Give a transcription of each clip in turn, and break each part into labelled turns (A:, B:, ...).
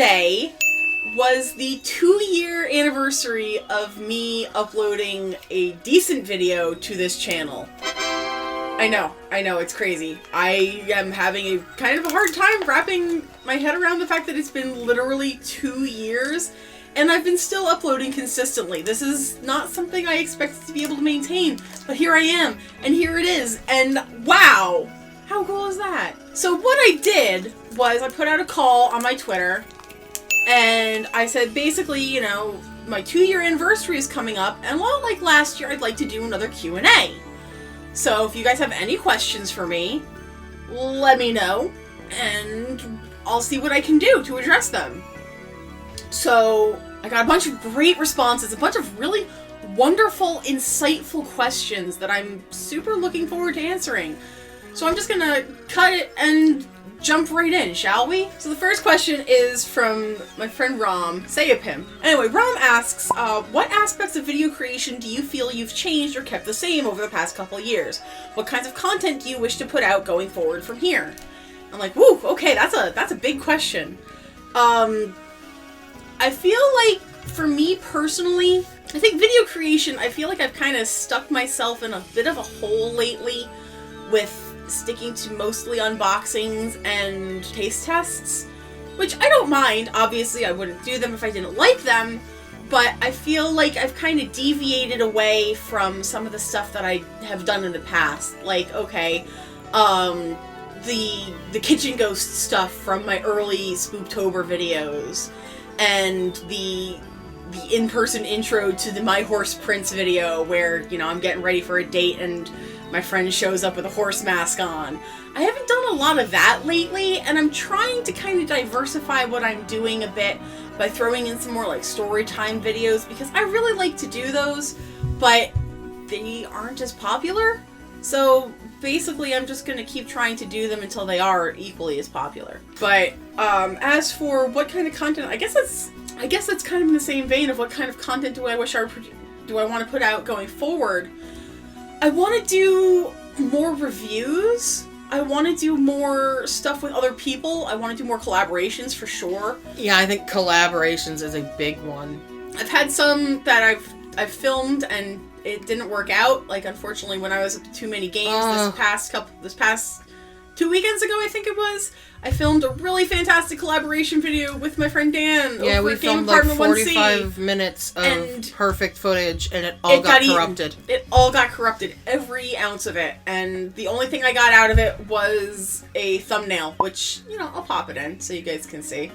A: yesterday was the 2-year anniversary of me uploading a decent video to this channel. I know, it's crazy. I am having a kind of a hard time wrapping my head around the fact that it's been literally 2 years, and I've been still uploading consistently. This is not something I expected to be able to maintain, but here I am, and here it is, and wow! How cool is that? So what I did was I put out a call on my Twitter, and I said basically, you know, my 2-year anniversary is coming up, and while like last year, I'd like to do another Q&A. So if you guys have any questions for me, let me know, and I'll see what I can do to address them. So I got a bunch of great responses, a bunch of really wonderful, insightful questions that I'm super looking forward to answering. So I'm just gonna cut it and jump right in, shall we? So the first question is from my friend Rom, Sayapim. Anyway, Rom asks, what aspects of video creation do you feel you've changed or kept the same over the past couple of years? What kinds of content do you wish to put out going forward from here? I'm like, woo, okay, that's a big question. I feel like, for me personally, I think video creation, I feel like I've kind of stuck myself in a bit of a hole lately with sticking to mostly unboxings and taste tests, which I don't mind. Obviously, I wouldn't do them if I didn't like them, but I feel like I've kind of deviated away from some of the stuff that I have done in the past. Like, okay, the kitchen ghost stuff from my early Spooktober videos, and the in-person intro to the My Horse Prince video where, you know, I'm getting ready for a date and my friend shows up with a horse mask on. I haven't done a lot of that lately, and I'm trying to kind of diversify what I'm doing a bit by throwing in some more like story time videos, because I really like to do those, but they aren't as popular. So basically I'm just gonna keep trying to do them until they are equally as popular. But as for what kind of content, I guess that's kind of in the same vein of what kind of content do I want to put out going forward. I want to do more reviews. I want to do more stuff with other people. I want to do more collaborations for sure.
B: Yeah, I think collaborations is a big one.
A: I've had some that I've filmed and it didn't work out. Like, unfortunately, when I was at Too Many Games this past 2 weekends ago, I think it was, I filmed a really fantastic collaboration video with my friend Dan.
B: Yeah, we filmed like 45 minutes of perfect footage, and it all got corrupted.
A: It all got corrupted, every ounce of it. And the only thing I got out of it was a thumbnail, which, you know, I'll pop it in so you guys can see.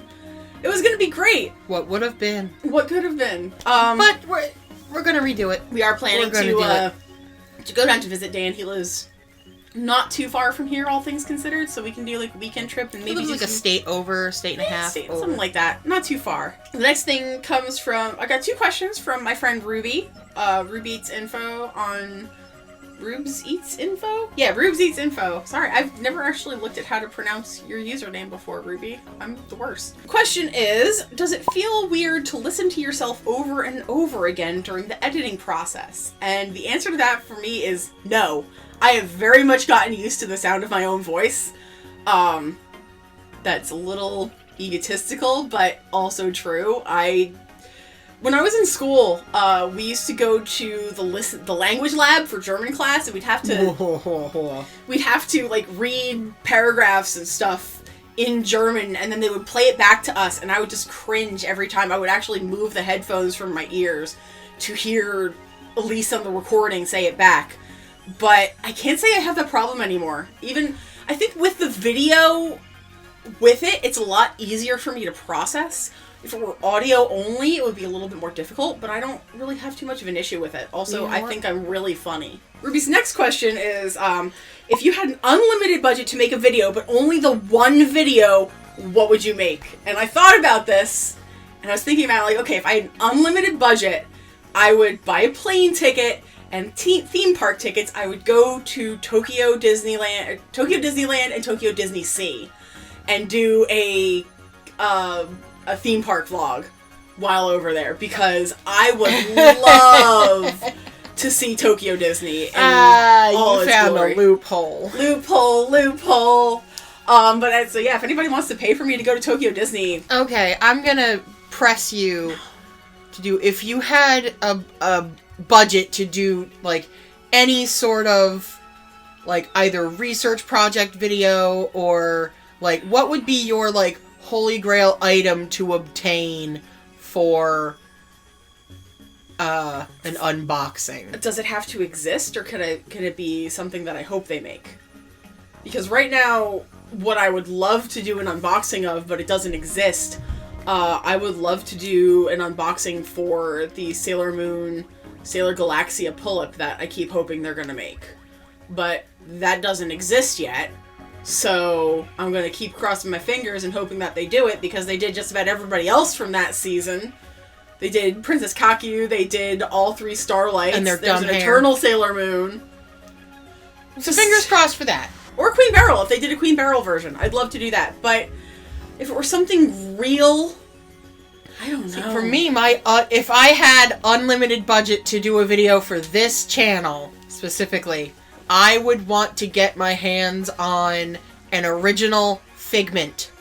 A: It was going to be great.
B: What would have been?
A: What could have been.
B: But we're going to redo it.
A: We are planning to go down to visit Dan. He lives not too far from here, all things considered, so we can do like a weekend trip and maybe do
B: like a state and a half,
A: something like that. Not too far. The next thing comes from, I got 2 questions from my friend Ruby. Ruby Eats Info on Rubes Eats Info? Yeah, Rubes Eats Info. Sorry, I've never actually looked at how to pronounce your username before, Ruby. I'm the worst. Question is, does it feel weird to listen to yourself over and over again during the editing process? And the answer to that for me is no. I have very much gotten used to the sound of my own voice. That's a little egotistical, but also true. When I was in school, we used to go to the language lab for German class, and we'd have to like read paragraphs and stuff in German, and then they would play it back to us, and I would just cringe every time. I would actually move the headphones from my ears to hear Elyse on the recording say it back. But I can't say I have that problem anymore. Even, I think with the video, with it, it's a lot easier for me to process. If it were audio only, it would be a little bit more difficult, but I don't really have too much of an issue with it. Also, I think I'm really funny. Ruby's next question is, if you had an unlimited budget to make a video, but only the one video, what would you make? And I thought about this, and I was thinking about, like, okay, if I had an unlimited budget, I would buy a plane ticket and theme park tickets. I would go to Tokyo Disneyland and Tokyo Disney Sea and do a theme park vlog while over there, because I would love to see Tokyo Disney and all its glory.
B: You found a loophole.
A: Loophole. So yeah, if anybody wants to pay for me to go to Tokyo Disney...
B: Okay, I'm gonna press you to do... If you had a budget to do, like, any sort of, like, either research project video or, like, what would be your, like, holy grail item to obtain for an unboxing?
A: Does it have to exist, or can it be something that I hope they make? Because right now, what I would love to do an unboxing of, but it doesn't exist, I would love to do an unboxing for the Sailor Moon, Sailor Galaxia pull-up that I keep hoping they're gonna make. But that doesn't exist yet, so I'm gonna keep crossing my fingers and hoping that they do it, because they did just about everybody else from that season. They did Princess Kaku, they did all 3 Starlights,
B: and
A: there's an Eternal Sailor Moon.
B: So fingers crossed for that.
A: Or Queen Beryl, if they did a Queen Beryl version. I'd love to do that. But if it were something real, I don't know.
B: See, for me, if I had unlimited budget to do a video for this channel, specifically, I would want to get my hands on an original Figment.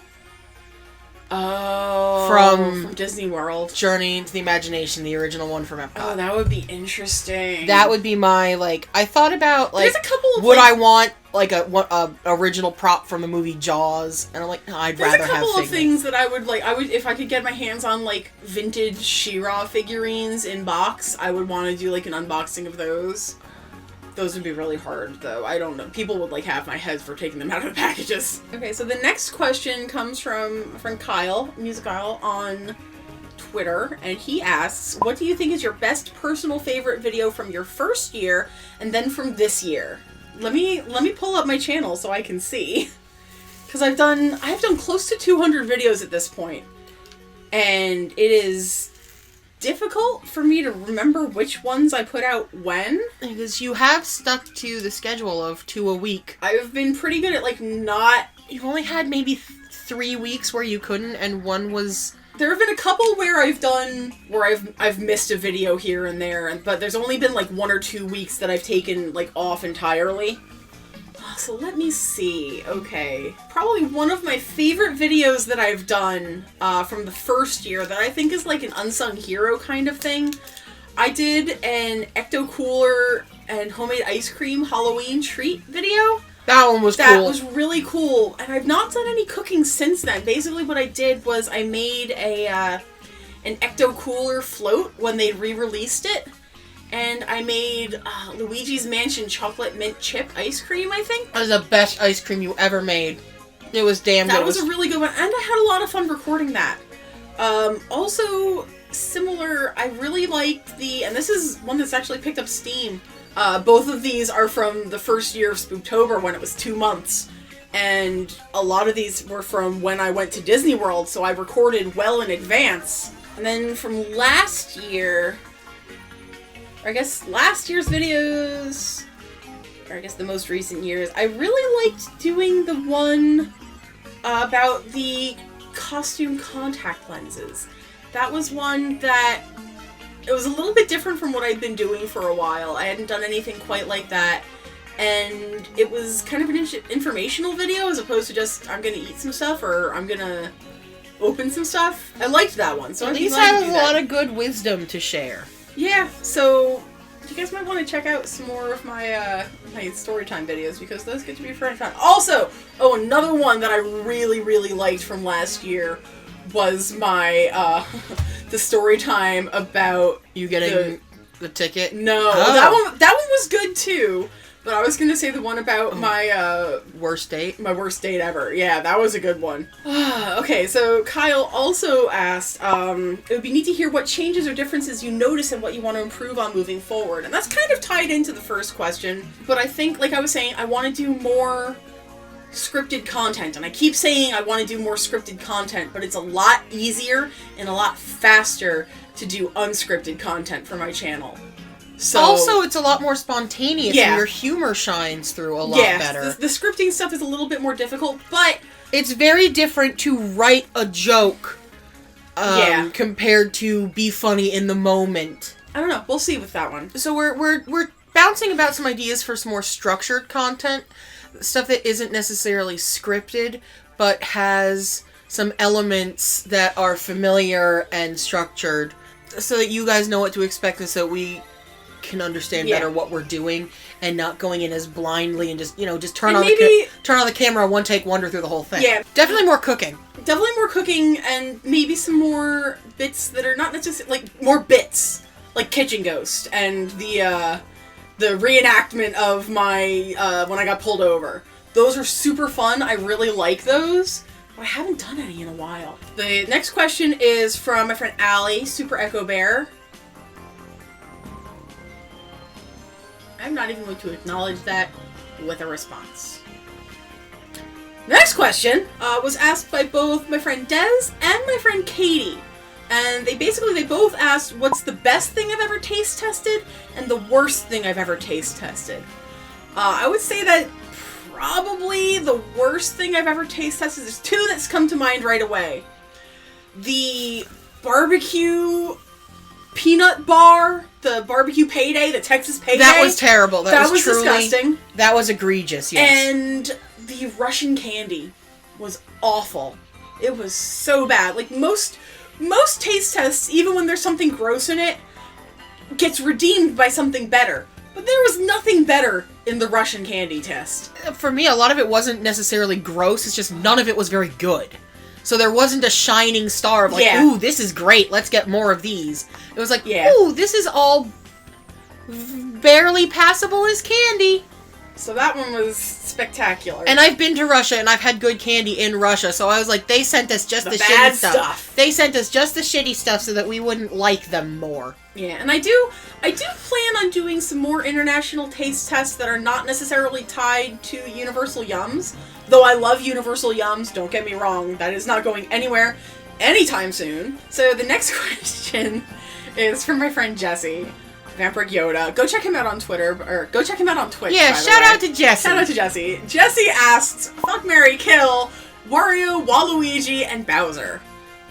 A: Oh,
B: from
A: Disney World.
B: Journey into the Imagination, the original one from Epcot.
A: Oh, that would be interesting.
B: That would be my, like, I thought about, like,
A: there's a couple of,
B: would I want, like, a original prop from the movie Jaws? And I'm like, no, I'd rather have
A: There's a couple of
B: Figment.
A: things that I would, if I could get my hands on, like, vintage She-Ra figurines in box, I would want to do, like, an unboxing of those. Those would be really hard, though. I don't know. People would, like, have my head for taking them out of the packages. Okay, so the next question comes from my friend Kyle, Music Kyle, on Twitter, and he asks, what do you think is your best personal favorite video from your first year, and then from this year? Let me pull up my channel so I can see. Because I've done close to 200 videos at this point, and it is difficult for me to remember which ones I put out when.
B: Because you have stuck to the schedule of 2 a week.
A: I've been pretty good at, like, not...
B: You've only had maybe 3 weeks where you couldn't, and one was...
A: There have been a couple where I've missed a video here and there, but there's only been, like, 1 or 2 weeks that I've taken, like, off entirely. So let me see. Okay. Probably one of my favorite videos that I've done from the first year that I think is like an unsung hero kind of thing. I did an Ecto Cooler and homemade ice cream Halloween treat video.
B: That one was cool.
A: That was really cool. And I've not done any cooking since then. Basically what I did was I made an Ecto Cooler float when they re-released it. And I made Luigi's Mansion chocolate mint chip ice cream, I think.
B: That was the best ice cream you ever made. It was damn good.
A: That was a really good one, and I had a lot of fun recording that. Also, similar, I really liked and this is one that's actually picked up steam. Both of these are from the first year of Spooktober when it was 2 months. And a lot of these were from when I went to Disney World, so I recorded well in advance. And then from last year... I guess last year's videos, or I guess the most recent years, I really liked doing the one about the costume contact lenses. That was one that, it was a little bit different from what I'd been doing for a while. I hadn't done anything quite like that, and it was kind of an informational video as opposed to just, I'm gonna eat some stuff, or I'm gonna open some stuff. I liked that one, so
B: Elyse has a lot of good wisdom to share.
A: Yeah, so you guys might want to check out some more of my my storytime videos, because those get to be pretty fun. Also, another one that I really, really liked from last year was my the storytime about
B: you getting the ticket.
A: No, that one was good too. But I was going to say the one about my
B: worst date.
A: My worst date ever. Yeah, that was a good one. Okay, so Kyle also asked, it would be neat to hear what changes or differences you notice and what you want to improve on moving forward. And that's kind of tied into the first question. But I think, like I was saying, I want to do more scripted content. And I keep saying I want to do more scripted content, but it's a lot easier and a lot faster to do unscripted content for my channel. So,
B: also, it's a lot more spontaneous, and your humor shines through a lot better.
A: The scripting stuff is a little bit more difficult, but...
B: It's very different to write a joke compared to be funny in the moment.
A: I don't know. We'll see with that one.
B: So we're bouncing about some ideas for some more structured content, stuff that isn't necessarily scripted, but has some elements that are familiar and structured, so that you guys know what to expect and so we can understand better what we're doing and not going in as blindly and just turn on the camera, one take wonder through the whole thing.
A: Yeah.
B: Definitely more cooking.
A: Definitely more cooking, and maybe some more bits that are not necessarily, like, more bits. Like Kitchen Ghost and the reenactment of my, when I got pulled over. Those are super fun. I really like those. But I haven't done any in a while. The next question is from my friend Allie, Super Echo Bear. I'm not even going to acknowledge that with a response. Next question was asked by both my friend Des and my friend Katie. And they both asked what's the best thing I've ever taste tested and the worst thing I've ever taste tested. I would say that probably the worst thing I've ever taste tested, there's two that's come to mind right away. The barbecue peanut bar, the barbecue payday, the Texas payday.
B: That was terrible. That was truly
A: disgusting.
B: That was egregious, yes.
A: And the Russian candy was awful. It was so bad. Like, most taste tests, even when there's something gross in it, gets redeemed by something better. But there was nothing better in the Russian candy test.
B: For me, a lot of it wasn't necessarily gross, it's just none of it was very good. So there wasn't a shining star of like, ooh, this is great, let's get more of these. It was like, ooh, this is all barely passable as candy.
A: So that one was spectacular.
B: And I've been to Russia, and I've had good candy in Russia, so I was like, they sent us just the shitty stuff. They sent us just the shitty stuff so that we wouldn't like them more.
A: Yeah, and I do plan on doing some more international taste tests that are not necessarily tied to Universal Yums. Though I love Universal Yums, don't get me wrong, that is not going anywhere anytime soon. So the next question is from my friend Jesse. Vampiric Yoda. Go check him out on Twitter, or go check him out on Twitch.
B: Yeah, shout out to Jesse.
A: Shout out to Jesse. Jesse asks, fuck, marry, kill Wario, Waluigi, and Bowser.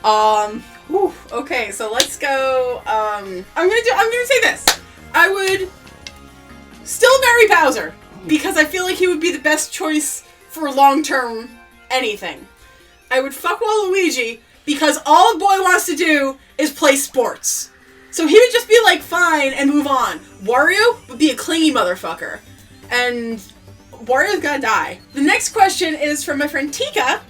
A: Okay, so let's go, I'm gonna say this. I would still marry Bowser, because I feel like he would be the best choice for long-term anything. I would fuck Waluigi, because all a boy wants to do is play sports. So he would just be like, fine, and move on. Wario would be a clingy motherfucker. And Wario's gotta die. The next question is from my friend Tika,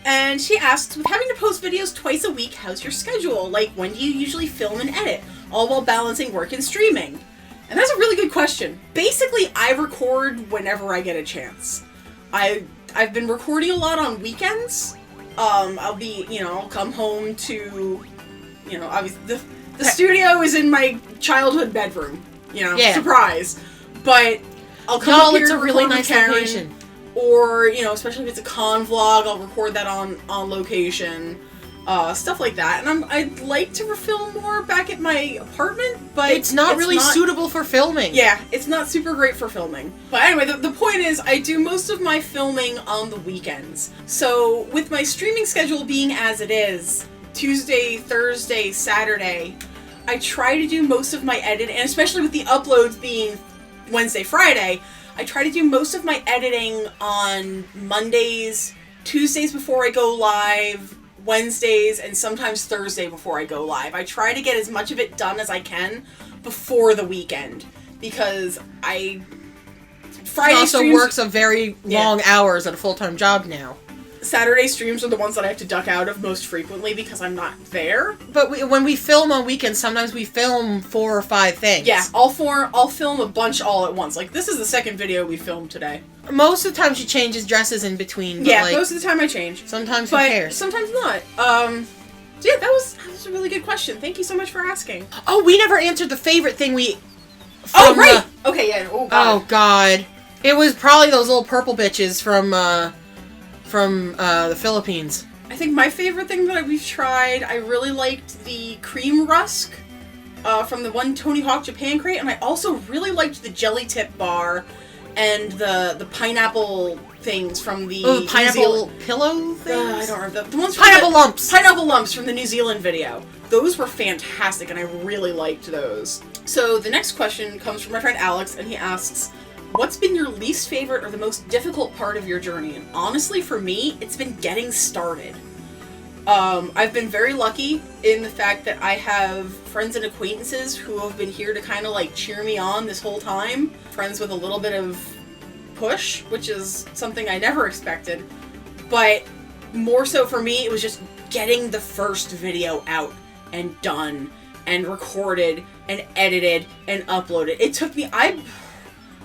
A: and she asks, with having to post videos twice a week, how's your schedule? Like, when do you usually film and edit? All while balancing work and streaming. And that's a really good question. Basically, I record whenever I get a chance. I've been recording a lot on weekends. I'll come home to, obviously, the studio is in my childhood bedroom, surprise. But I'll come up here
B: it's a
A: to
B: really
A: record
B: nice
A: with Karen,
B: location.
A: or, especially if it's a con vlog, I'll record that on location, stuff like that. And I'd like to film more back at my apartment, but
B: it's not really suitable for filming.
A: Yeah, it's not super great for filming. But anyway, the point is, I do most of my filming on the weekends. So with my streaming schedule being as it is, Tuesday, Thursday, Saturday, I try to do most of my edit, and especially with the uploads being Wednesday, Friday, I try to do most of my editing on Mondays, Tuesdays before I go live, Wednesdays, and sometimes Thursday before I go live. I try to get as much of it done as I can before the weekend, because Friday
B: also
A: streams
B: works a very long hours at a full-time job now.
A: Saturday streams are the ones that I have to duck out of most frequently because I'm not there.
B: But when we film on weekends, sometimes we film 4 or 5 things.
A: Yeah, I'll film a bunch all at once. Like, this is the second video we filmed today.
B: Most of the time she changes dresses in between. But
A: Most of the time I change.
B: Sometimes who cares?
A: Sometimes not. So yeah, that was a really good question. Thank you so much for asking.
B: Oh, we never answered the favorite thing we...
A: Oh, right! Okay, yeah.
B: Oh, God. It was probably those little purple bitches from the Philippines.
A: I think my favorite thing that we've tried, I really liked the cream rusk from the one Tony Hawk Japan crate, and I also really liked the jelly tip bar and the pineapple things from the
B: pineapple pillow things?
A: I don't remember. The ones from
B: Pineapple lumps!
A: Pineapple lumps from the New Zealand video. those were fantastic, and I really liked those. So the next question comes from my friend Alex, and he asks, what's been your least favorite or the most difficult part of your journey? And honestly, for me, it's been getting started. I've been very lucky in the fact that I have friends and acquaintances who have been here to kind of like cheer me on this whole time. Friends with a little bit of push, which is something I never expected. But more so for me, it was just getting the first video out and done and recorded and edited and uploaded. It took me, I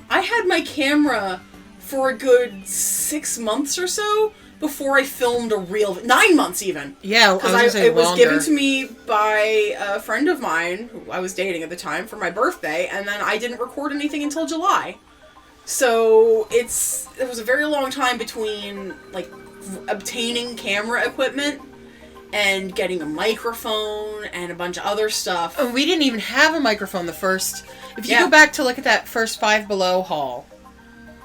A: had my camera for a good 6 months or so before I filmed a real, 9 months even.
B: Yeah,
A: because it was given to me by a friend of mine who I was dating at the time for my birthday, and then I didn't record anything until July. So it was a very long time between like obtaining camera equipment and getting a microphone and a bunch of other stuff.
B: And we didn't even have a microphone the first. If you go back to look at that first Five Below haul,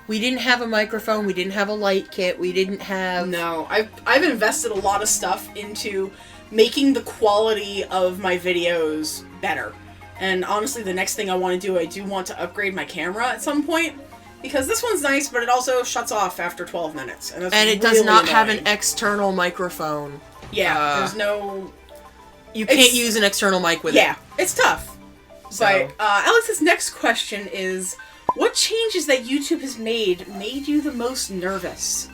B: we didn't have a microphone. We didn't have a light kit. We didn't have.
A: No, I've invested a lot of stuff into making the quality of my videos better. And honestly, the next thing I want to do, I do want to upgrade my camera at some point. Because this one's nice, but it also shuts off after 12 minutes. And
B: it does not have an external microphone.
A: Yeah, there's no...
B: You can't use an external mic with it.
A: Yeah, it's tough. So. But Alex's next question is, what changes that YouTube has made you the most nervous?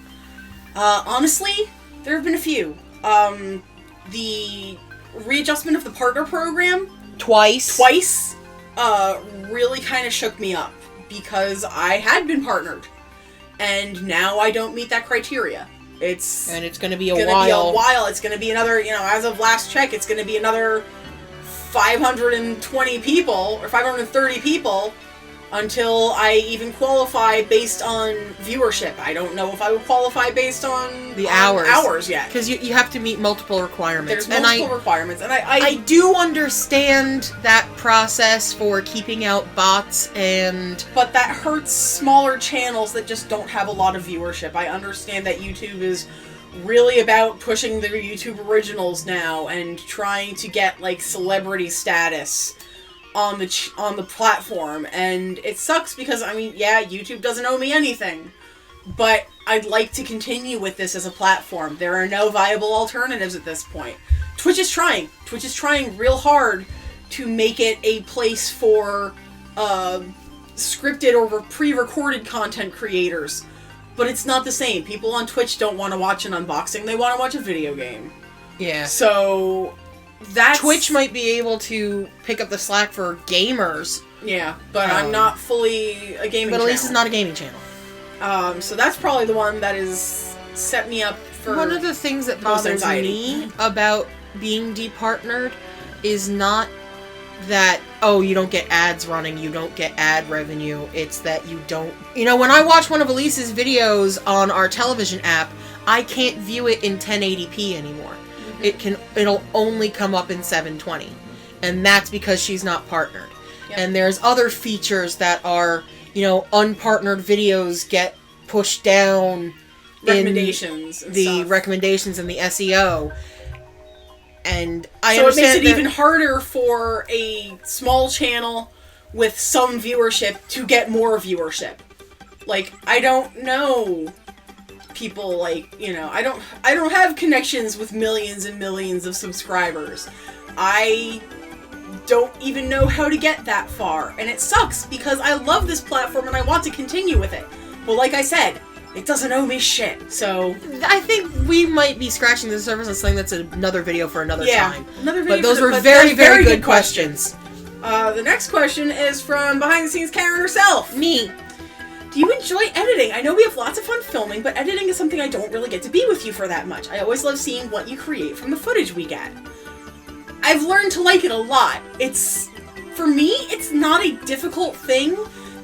A: Honestly, there have been a few. The readjustment of the partner program...
B: Twice,
A: really kind of shook me up. Because I had been partnered, and now I don't meet that criteria. It's
B: going to be a while.
A: It's going to be another, as of last check, it's going to be another 520 people or 530 people until I even qualify based on viewership. I don't know if I would qualify based on
B: the hours
A: yet.
B: Because you have to meet multiple requirements.
A: There's multiple requirements. And
B: I do understand that process for keeping out bots but
A: that hurts smaller channels that just don't have a lot of viewership. I understand that YouTube is really about pushing their YouTube originals now and trying to get like celebrity status on the platform, and it sucks because YouTube doesn't owe me anything, but I'd like to continue with this as a platform. There are no viable alternatives at this point. Twitch is trying real hard to make it a place for scripted or pre-recorded content creators, but it's not the same. People on Twitch don't want to watch an unboxing, they want to watch a video game.
B: Yeah.
A: So Twitch
B: might be able to pick up the slack for gamers.
A: Yeah, but I'm not fully a gaming channel.
B: But Elyse is not a gaming channel.
A: So that's probably the one that has set me up for
B: one of the things that bothers me about being departnered is not that, you don't get ads running, you don't get ad revenue. It's that you don't... when I watch one of Elise's videos on our television app, I can't view it in 1080p anymore. It'll only come up in 720. And that's because she's not partnered. Yep. And there's other features that are, unpartnered videos get pushed down
A: recommendations
B: in the recommendations and the SEO. And I
A: so
B: understand
A: it makes it even harder for a small channel with some viewership to get more viewership. Like, I don't know people I don't have connections with millions and millions of subscribers. I don't even know how to get that far, and it sucks because I love this platform and I want to continue with it. But like I said, it doesn't owe me shit, so...
B: I think we might be scratching the surface on something that's another video for another time.
A: Another video.
B: But those were very, very good questions.
A: The next question is from behind the scenes Karen herself.
B: Me.
A: Do you enjoy editing? I know we have lots of fun filming, but editing is something I don't really get to be with you for that much. I always love seeing what you create from the footage we get. I've learned to like it a lot. For me, it's not a difficult thing,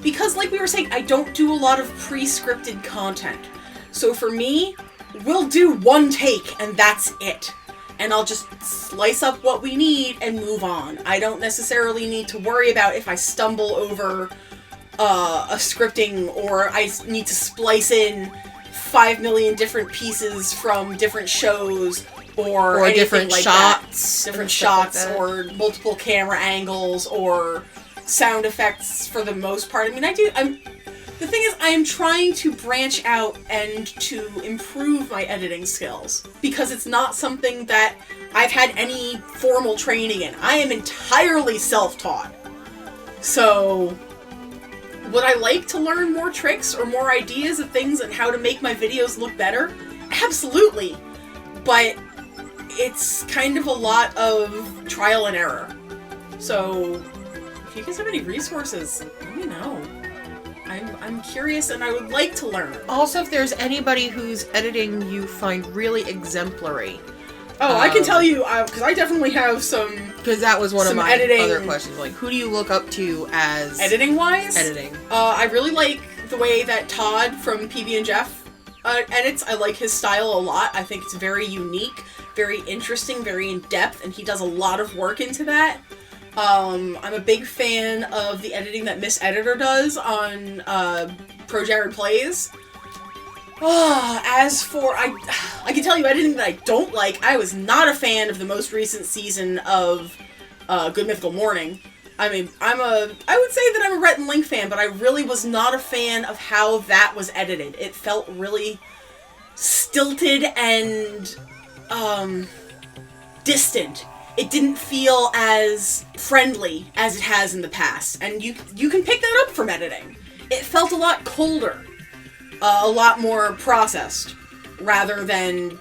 A: because like we were saying, I don't do a lot of pre-scripted content. So for me, we'll do one take and that's it. And I'll just slice up what we need and move on. I don't necessarily need to worry about if I stumble over a scripting or I need to splice in 5 million different pieces from different shows or anything
B: different
A: like
B: shots,
A: that. Different
B: stuff like
A: shots,
B: that.
A: or multiple camera angles, or sound effects for the most part. I mean, the thing is, I am trying to branch out and to improve my editing skills, because it's not something that I've had any formal training in. I am entirely self-taught. So, would I like to learn more tricks or more ideas of things and how to make my videos look better? Absolutely. But it's kind of a lot of trial and error. So, if you guys have any resources, let me know. I'm curious and I would like to learn.
B: Also, if there's anybody whose editing you find really exemplary.
A: Oh, I can tell you, because I definitely have some...
B: Because that was one of my
A: editing,
B: other questions. Like, who do you look up to as...
A: Editing-wise?
B: Editing.
A: I really like the way that Todd from PB and Jeff edits. I like his style a lot. I think it's very unique, very interesting, very in-depth, and he does a lot of work into that. I'm a big fan of the editing that Miss Editor does on Pro Jared Plays. As for, I can tell you editing that I don't like. I was not a fan of the most recent season of Good Mythical Morning. I mean, I would say that I'm a Rhett and Link fan, but I really was not a fan of how that was edited. It felt really stilted and distant. It didn't feel as friendly as it has in the past, and you can pick that up from editing. It felt a lot colder. A lot more processed, rather than,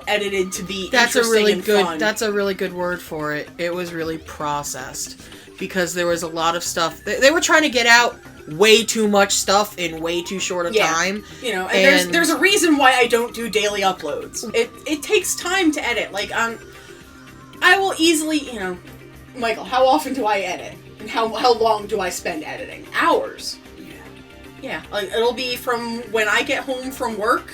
A: edited to be interesting and fun.
B: That's a really good word for it. It was really processed, because there was a lot of stuff. They were trying to get out way too much stuff in way too short a time.
A: And there's a reason why I don't do daily uploads. It takes time to edit. Like, I will easily, Michael, how often do I edit? And how long do I spend editing? Hours. Yeah, it'll be from when I get home from work.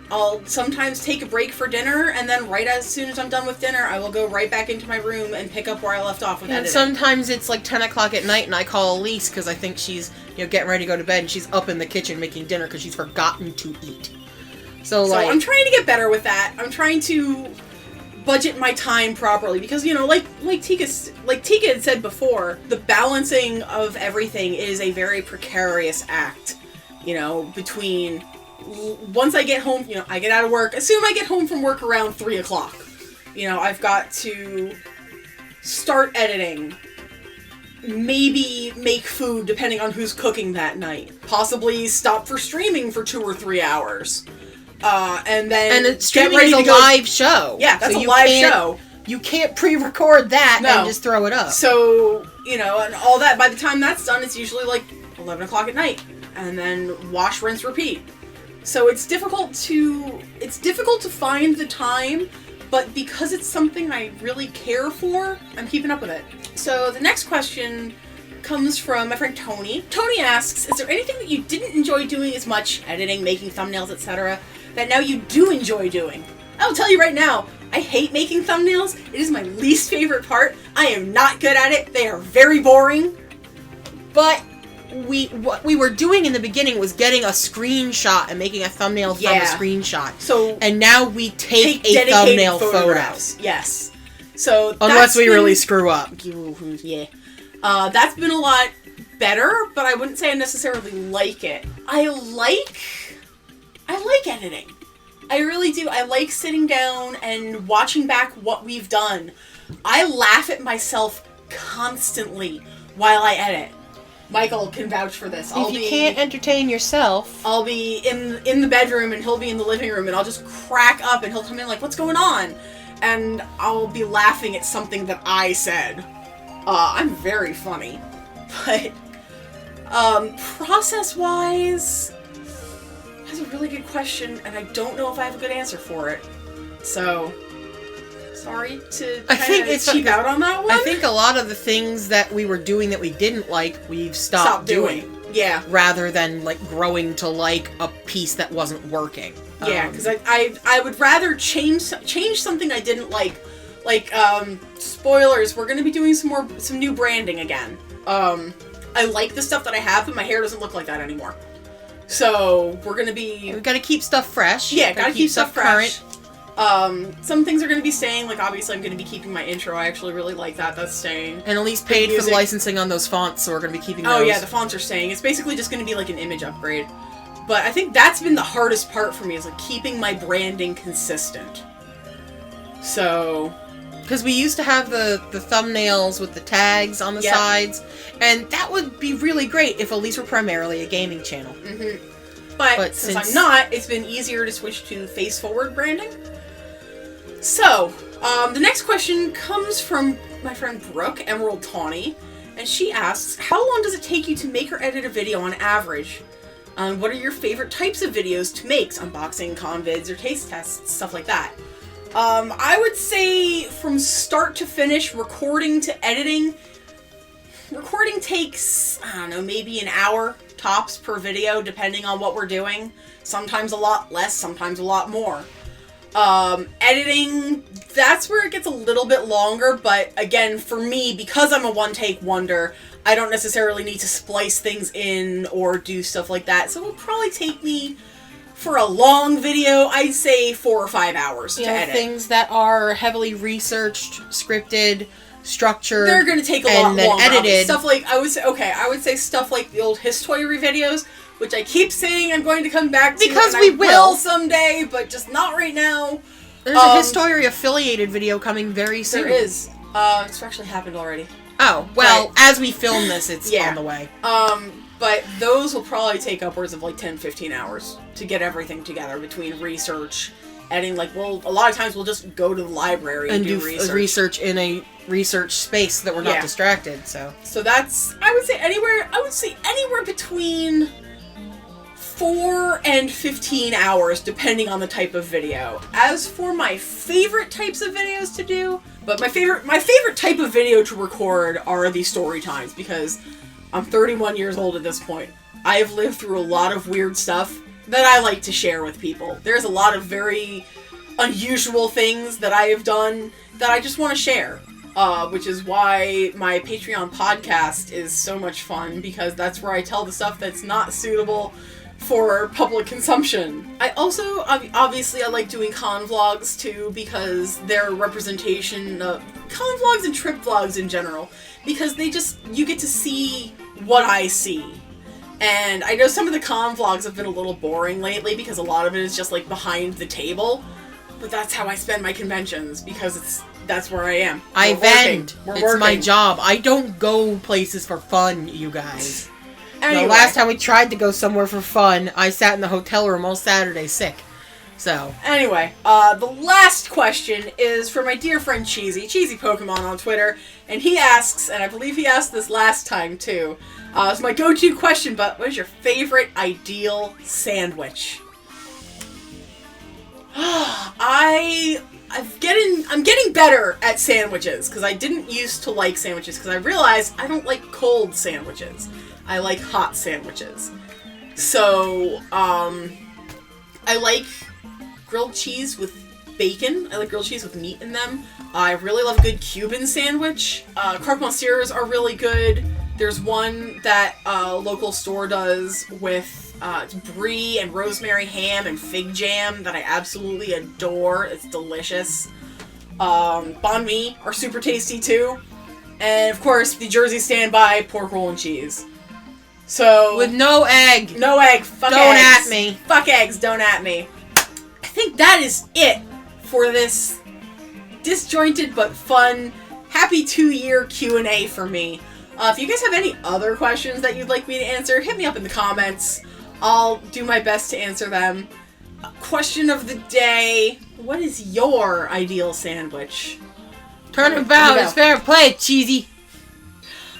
A: I'll sometimes take a break for dinner, and then right as soon as I'm done with dinner, I will go right back into my room and pick up where I left off with editing.
B: And sometimes it's like 10 o'clock at night, and I call Elyse because I think she's, getting ready to go to bed, and she's up in the kitchen making dinner because she's forgotten to eat. So
A: I'm trying to get better with that. I'm trying to budget my time properly, because like Tika had said before, the balancing of everything is a very precarious act. Between once I get home, I get out of work. Assume I get home from work around 3 o'clock. I've got to start editing, maybe make food depending on who's cooking that night, possibly stop for streaming for 2 or 3 hours. And
B: streaming is a live show.
A: Yeah, that's a live show.
B: You can't pre-record that and just throw it up.
A: So, and all that, by the time that's done, it's usually like 11 o'clock at night. And then wash, rinse, repeat. So it's difficult to find the time, but because it's something I really care for, I'm keeping up with it. So the next question comes from my friend Tony. Tony asks, is there anything that you didn't enjoy doing as much, editing, making thumbnails, etc., that now you do enjoy doing? I'll tell you right now, I hate making thumbnails. It is my least favorite part. I am not good at it. They are very boring.
B: But what we were doing in the beginning was getting a screenshot and making a thumbnail from a screenshot. And now we take a thumbnail photo.
A: Yes. So
B: unless we really screw up.
A: Yeah. That's been a lot better, but I wouldn't say I necessarily like it. I like editing. I really do. I like sitting down and watching back what we've done. I laugh at myself constantly while I edit. Michael can vouch for this.
B: If you can't entertain yourself,
A: I'll be in the bedroom and he'll be in the living room, and I'll just crack up and he'll come in like, what's going on? And I'll be laughing at something that I said. I'm very funny. But process-wise, that's a really good question, and I don't know if I have a good answer for it. So, sorry to kind of cheap out on that one.
B: I think a lot of the things that we were doing that we didn't like, we've stopped doing.
A: Yeah.
B: Rather than, growing to like a piece that wasn't working.
A: Yeah, because I would rather change something I didn't like. Spoilers, we're going to be doing some new branding again. I like the stuff that I have, but my hair doesn't look like that anymore. So, we're going to be...
B: We've got to keep stuff fresh.
A: Yeah, got to keep stuff fresh. Current. Some things are going to be staying, like obviously I'm going to be keeping my intro. I actually really like that. That's staying.
B: And Elyse paid for the licensing on those fonts, so we're going to be keeping those.
A: Oh yeah, the fonts are staying. It's basically just going to be like an image upgrade. But I think that's been the hardest part for me, is like keeping my branding consistent. So...
B: Because we used to have the thumbnails with the tags on the sides, and that would be really great if Elyse were primarily a gaming channel.
A: Mm-hmm. But since I'm not, it's been easier to switch to face-forward branding. So, the next question comes from my friend Brooke, Emerald Tawny, and she asks, how long does it take you to make or edit a video on average? What are your favorite types of videos to make? Unboxing, convids, or taste tests, stuff like that. I would say from start to finish, recording to editing, recording takes, I don't know, maybe an hour tops per video, depending on what we're doing. Sometimes a lot less, sometimes a lot more. Editing, that's where it gets a little bit longer, but again, for me, because I'm a one-take wonder, I don't necessarily need to splice things in or do stuff like that, so it'll probably take me, for a long video, I'd say 4 or 5 hours to edit.
B: Things that are heavily researched, scripted, structured,
A: they're going to take a lot longer.
B: Edited.
A: Stuff like, I would say stuff like the old History videos, which I keep saying I'm going to come back to.
B: Because
A: and
B: we
A: I
B: will
A: someday, but just not right now.
B: There's a History affiliated video coming very soon.
A: There is. It's actually happened already.
B: Oh, well, as we film this, it's on the way.
A: But those will probably take upwards of like 10-15 hours to get everything together between research, editing. Like, a lot of times we'll just go to the library and do
B: research in a research space so that we're not distracted. So
A: that's, I would say anywhere between 4 and 15 hours, depending on the type of video. As for my favorite types of videos to do, but my favorite type of video to record are the story times, because I'm 31 years old at this point. I have lived through a lot of weird stuff that I like to share with people. There's a lot of very unusual things that I have done that I just want to share. Which is why my Patreon podcast is so much fun, because that's where I tell the stuff that's not suitable for public consumption. I also, obviously, I like doing con vlogs too, because they're a representation of con vlogs and trip vlogs in general, because you get to see what I see. And I know some of the con vlogs have been a little boring lately, because a lot of it is just like behind the table, but that's how I spend my conventions, because that's where I am.
B: I vend. It's my job. I don't go places for fun, you guys. Anyway. The last time we tried to go somewhere for fun, I sat in the hotel room all Saturday sick. So. Anyway,
A: the last question is from my dear friend Cheesy Pokemon on Twitter, and he asks, and I believe he asked this last time too, it's my go-to question, but what is your favorite ideal sandwich? I'm getting better at sandwiches, because I didn't used to like sandwiches, because I realized I don't like cold sandwiches. I like hot sandwiches. So, I like grilled cheese with bacon. I like grilled cheese with meat in them. I really love a good Cuban sandwich. Croque monsieurs are really good. There's one that a local store does with brie and rosemary ham and fig jam that I absolutely adore. It's delicious. Banh mi are super tasty too. And of course, the Jersey standby pork roll and cheese. So
B: with no egg.
A: No egg. Fuck
B: don't
A: eggs.
B: At me.
A: Fuck eggs. Don't at me. I think that is it for this disjointed but fun, happy 2-year Q&A for me. If you guys have any other questions that you'd like me to answer, hit me up in the comments. I'll do my best to answer them. Question of the day: what is your ideal sandwich?
B: Turnabout is fair play, Cheesy.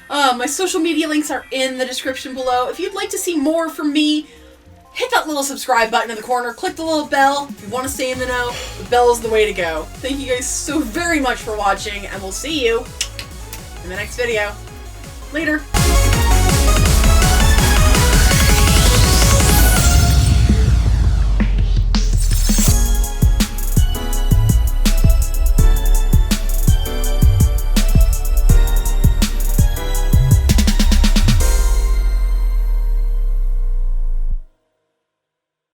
A: My social media links are in the description below. If you'd like to see more from me, hit that little subscribe button in the corner, click the little bell. If you want to stay in the know, the bell is the way to go. Thank you guys so very much for watching, and we'll see you in the next video. Later.